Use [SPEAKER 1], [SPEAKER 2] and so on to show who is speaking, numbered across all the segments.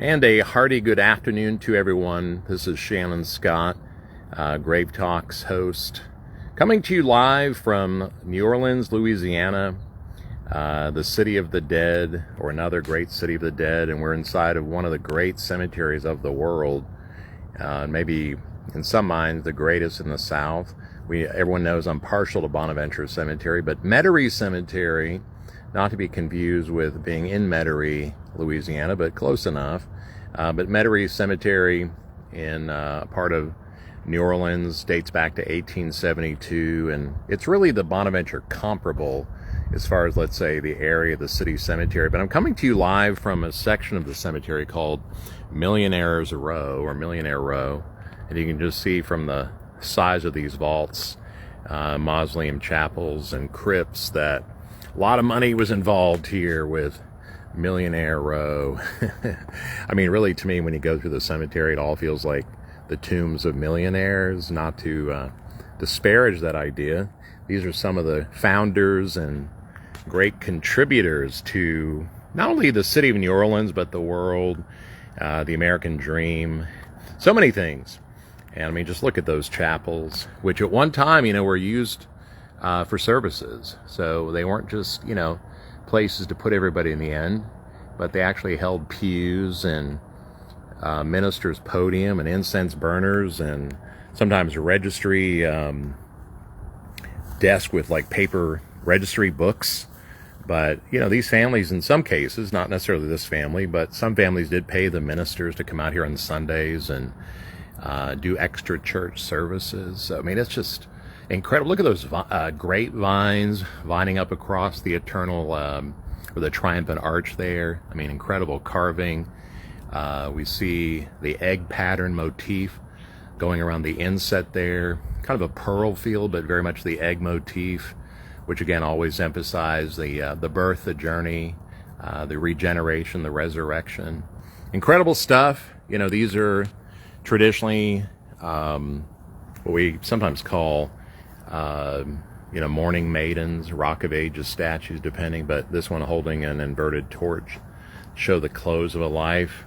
[SPEAKER 1] And a hearty good afternoon to everyone. This is Shannon Scott, Grave Talks host, coming to you live from New Orleans, Louisiana, the city of the dead, or another great city of the dead. And we're inside of one of the great cemeteries of the world, maybe in some minds the greatest in the South. Everyone knows I'm partial to Bonaventure Cemetery, but Metarie Cemetery, not to be confused with being in Metairie, Louisiana, but close enough. But Metarie Cemetery in part of New Orleans dates back to 1872, and it's really the Bonaventure comparable as far as, let's say, the area of the city cemetery. But I'm coming to you live from a section of the cemetery called Millionaires Row, or Millionaire Row, and you can just see from the size of these vaults, mausoleum chapels and crypts, that a lot of money was involved here with Millionaire Row. I mean, really, to me, when you go through the cemetery, it all feels like the tombs of millionaires. Not to disparage that idea. These are some of the founders and great contributors to not only the city of New Orleans, but the world, the American dream, so many things. And I mean, just look at those chapels, which at one time, were used for services. So they weren't just, places to put everybody in the end, but they actually held pews and ministers' podium and incense burners, and sometimes a registry desk with like paper registry books. But these families, in some cases, not necessarily this family, but some families did pay the ministers to come out here on Sundays and do extra church services. So, I mean, it's just incredible. Look at those grapevines vining up across the eternal, or the triumphant arch there. I mean, incredible carving. We see the egg pattern motif going around the inset there. Kind of a pearl feel, but very much the egg motif, which again always emphasize the birth, the journey, the regeneration, the resurrection. Incredible stuff. These are traditionally what we sometimes call mourning maidens, Rock of Ages statues, depending, but this one holding an inverted torch, show the close of a life.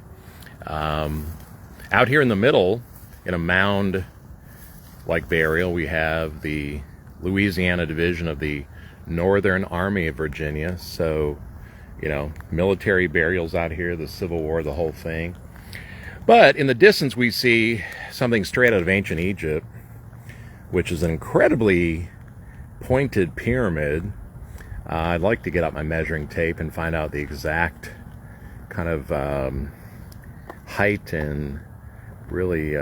[SPEAKER 1] Out here in the middle, in a mound-like burial, we have the Louisiana division of the Northern Army of Virginia. So, military burials out here, the Civil War, the whole thing. But in the distance, we see something straight out of ancient Egypt, which is an incredibly pointed pyramid. I'd like to get out my measuring tape and find out the exact kind of height and really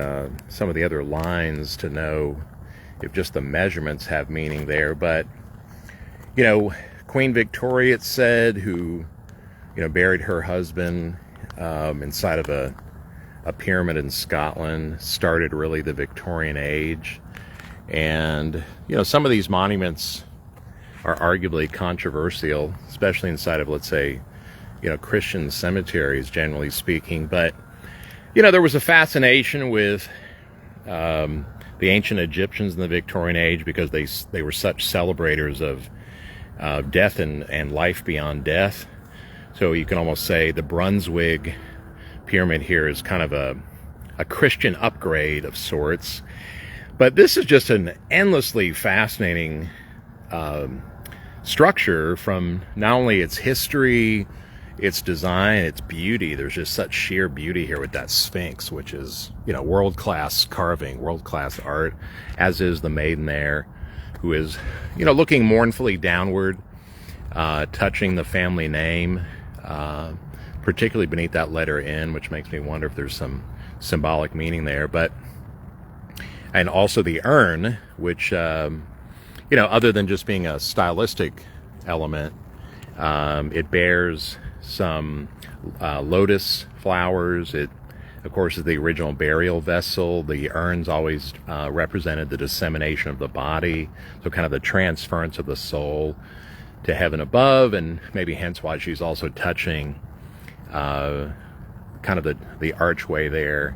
[SPEAKER 1] some of the other lines to know if just the measurements have meaning there. But, Queen Victoria, it's said, who, buried her husband inside of a pyramid in Scotland, started really the Victorian age. And, some of these monuments are arguably controversial, especially inside of, let's say, Christian cemeteries, generally speaking. But, there was a fascination with the ancient Egyptians in the Victorian age because they were such celebrators of death and life beyond death. So you can almost say the Brunswig Pyramid here is kind of a Christian upgrade of sorts. But this is just an endlessly fascinating structure, from not only its history, its design, its beauty. There's just such sheer beauty here with that Sphinx, which is, world-class carving, world-class art, as is the maiden there, who is, looking mournfully downward, touching the family name, particularly beneath that letter N, which makes me wonder if there's some symbolic meaning there. And also the urn, which, other than just being a stylistic element, it bears some lotus flowers. It, of course, is the original burial vessel. The urns always represented the dissemination of the body, so kind of the transference of the soul to heaven above, and maybe hence why she's also touching kind of the archway there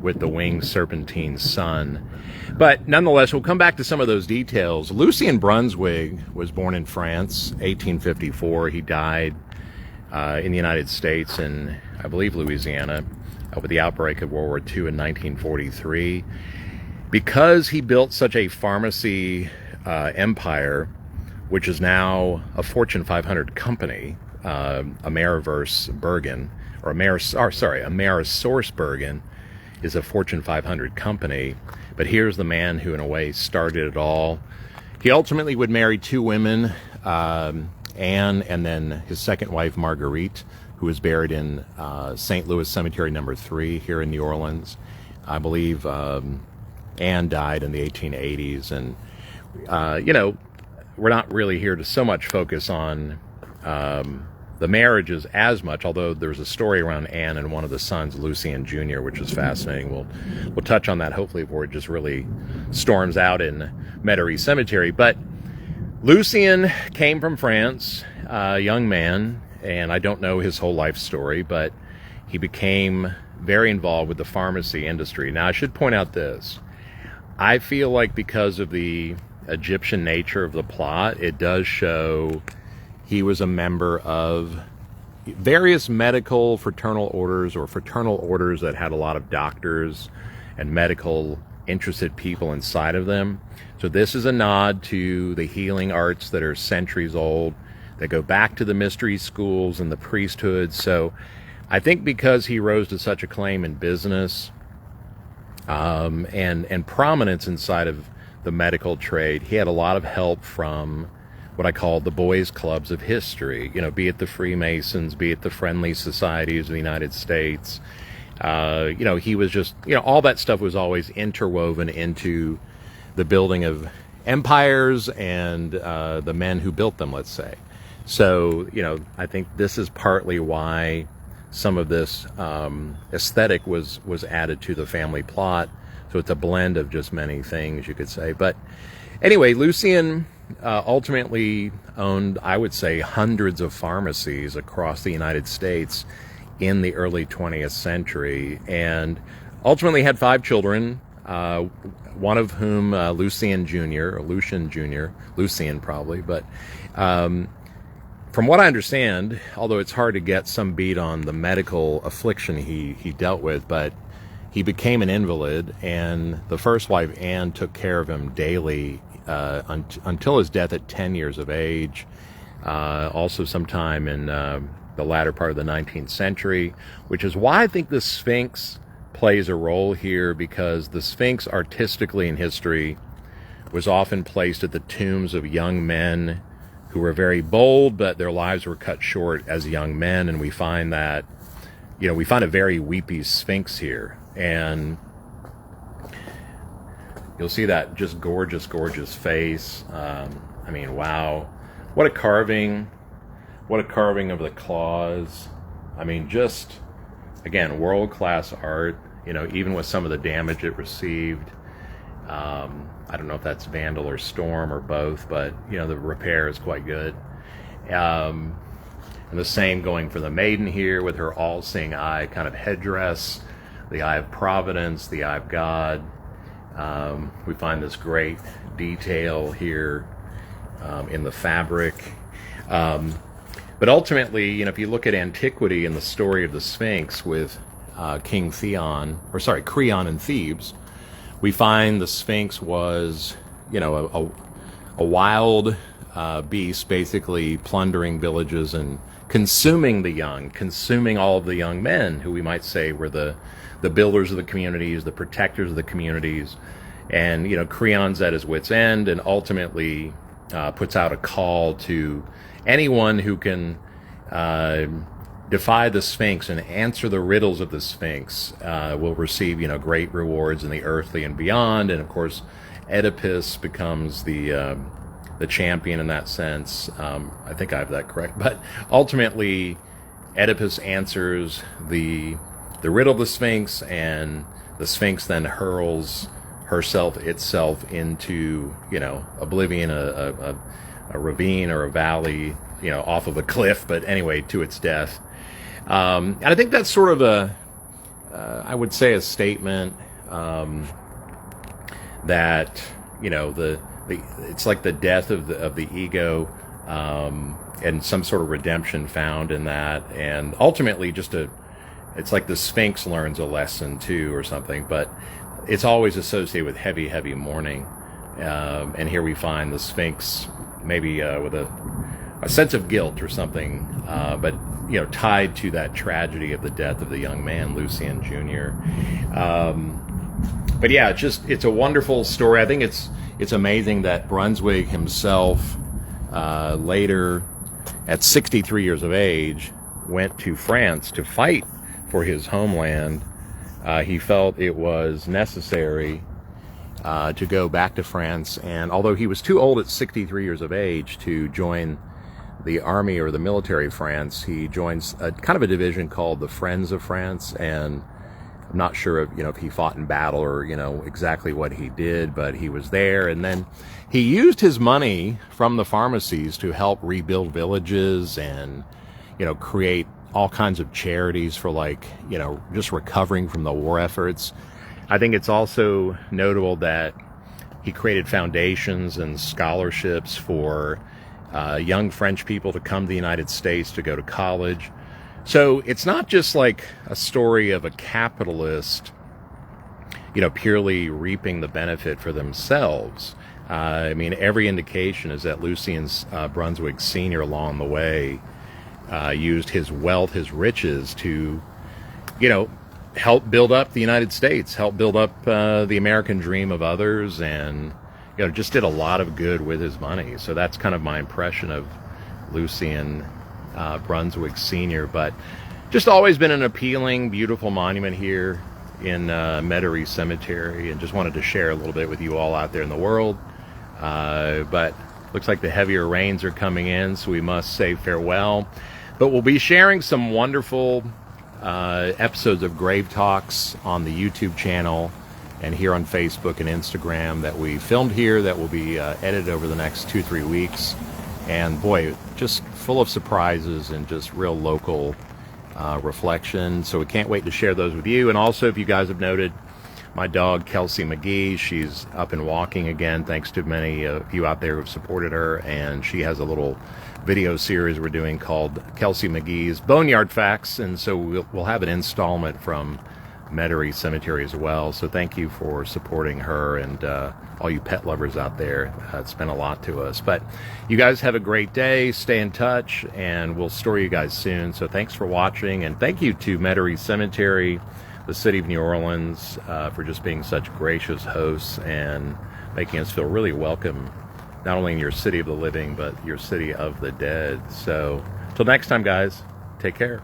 [SPEAKER 1] with the winged serpentine sun. But nonetheless, we'll come back to some of those details. Lucian Brunswig was born in France, 1854. He died in the United States, in, I believe, Louisiana, with the outbreak of World War II in 1943. Because he built such a pharmacy empire, which is now a Fortune 500 company, Amerisourcebergen is a Fortune 500 company. But here's the man who, in a way, started it all. He ultimately would marry two women, Anne and then his second wife, Marguerite, who was buried in St. Louis Cemetery number 3 here in New Orleans. I believe Anne died in the 1880s. And, we're not really here to so much focus on the marriages as much, although there's a story around Anne and one of the sons, Lucian Jr., which is fascinating. We'll touch on that hopefully before it just really storms out in Metarie Cemetery. But Lucian came from France, a young man, and I don't know his whole life story, but he became very involved with the pharmacy industry. Now, I should point out this. I feel like because of the Egyptian nature of the plot, it does show he was a member of various medical fraternal orders, or fraternal orders that had a lot of doctors and medical interested people inside of them. So this is a nod to the healing arts that are centuries old, that go back to the mystery schools and the priesthood. So I think because he rose to such acclaim in business and prominence inside of the medical trade, he had a lot of help from what I call the boys' clubs of history, be it the Freemasons, be it the Friendly Societies of the United States. He was just, all that stuff was always interwoven into the building of empires and the men who built them, let's say. So, I think this is partly why some of this aesthetic was added to the family plot. So it's a blend of just many things, you could say. But anyway, Lucian ultimately owned, I would say, hundreds of pharmacies across the United States in the early 20th century, and ultimately had 5 children, one of whom Lucian Jr., or Lucian Jr., Lucian probably, but from what I understand, although it's hard to get some beat on the medical affliction he dealt with, but he became an invalid, and the first wife, Anne, took care of him daily until his death at 10 years of age, also sometime in the latter part of the 19th century, which is why I think the Sphinx plays a role here, because the Sphinx artistically in history was often placed at the tombs of young men who were very bold, but their lives were cut short as young men, and we find that, we find a very weepy Sphinx here, and you'll see that just gorgeous, gorgeous face. I mean, wow. What a carving. What a carving of the claws. I mean, just, again, world-class art, even with some of the damage it received. I don't know if that's vandal or storm or both, but, the repair is quite good. And the same going for the maiden here with her all-seeing eye kind of headdress, the eye of providence, the eye of God. We find this great detail here in the fabric. But ultimately, if you look at antiquity and the story of the Sphinx with King Creon and Thebes, we find the Sphinx was, a wild beast, basically plundering villages and consuming the young, consuming all of the young men who we might say were the builders of the communities, the protectors of the communities. And, Creon's at his wit's end, and ultimately puts out a call to anyone who can defy the Sphinx and answer the riddles of the Sphinx will receive, great rewards in the earthly and beyond. And of course, Oedipus becomes the champion in that sense. I think I have that correct. But ultimately, Oedipus answers the riddle of the Sphinx, and the Sphinx then hurls itself into, oblivion, a ravine or a valley, off of a cliff, but anyway, to its death. And I think that's sort of I would say a statement that, it's like the death of the ego and some sort of redemption found in that, and ultimately it's like the Sphinx learns a lesson too or something, but it's always associated with heavy mourning, and here we find the Sphinx maybe with a sense of guilt or something, but tied to that tragedy of the death of the young man Lucian Jr. But yeah, it's a wonderful story. I think it's amazing that Brunswig himself later, at 63 years of age, went to France to fight for his homeland. He felt it was necessary to go back to France, and although he was too old at 63 years of age to join the army or the military of France, he joins a kind of a division called the Friends of France, and I'm not sure if he fought in battle or exactly what he did, but he was there. And then he used his money from the pharmacies to help rebuild villages and create all kinds of charities for just recovering from the war efforts. I think it's also notable that he created foundations and scholarships for young French people to come to the United States to go to college. So it's not just like a story of a capitalist, purely reaping the benefit for themselves. I mean, every indication is that Lucian's Brunswig Sr. along the way used his wealth, his riches to, help build up the United States, help build up the American dream of others, and just did a lot of good with his money. So that's kind of my impression of Lucian Brunswig Sr., but just always been an appealing, beautiful monument here in Metarie Cemetery, and just wanted to share a little bit with you all out there in the world. But looks like the heavier rains are coming in, so we must say farewell. But we'll be sharing some wonderful episodes of Grave Talks on the YouTube channel and here on Facebook and Instagram that we filmed here, that will be edited over the next 2-3 weeks. And boy, just full of surprises and just real local reflection. So we can't wait to share those with you. And also, if you guys have noted, my dog Kelsey McGee, she's up and walking again, thanks to many of you out there who've supported her. And she has a little video series we're doing called Kelsey McGee's Boneyard Facts. And so we'll have an installment from Metarie Cemetery as well. So thank you for supporting her, and all you pet lovers out there. It's meant a lot to us. But you guys have a great day. Stay in touch, and we'll story you guys soon. So thanks for watching, and thank you to Metarie Cemetery, the city of New Orleans, for just being such gracious hosts and making us feel really welcome, not only in your city of the living, but your city of the dead. So till next time, guys, take care.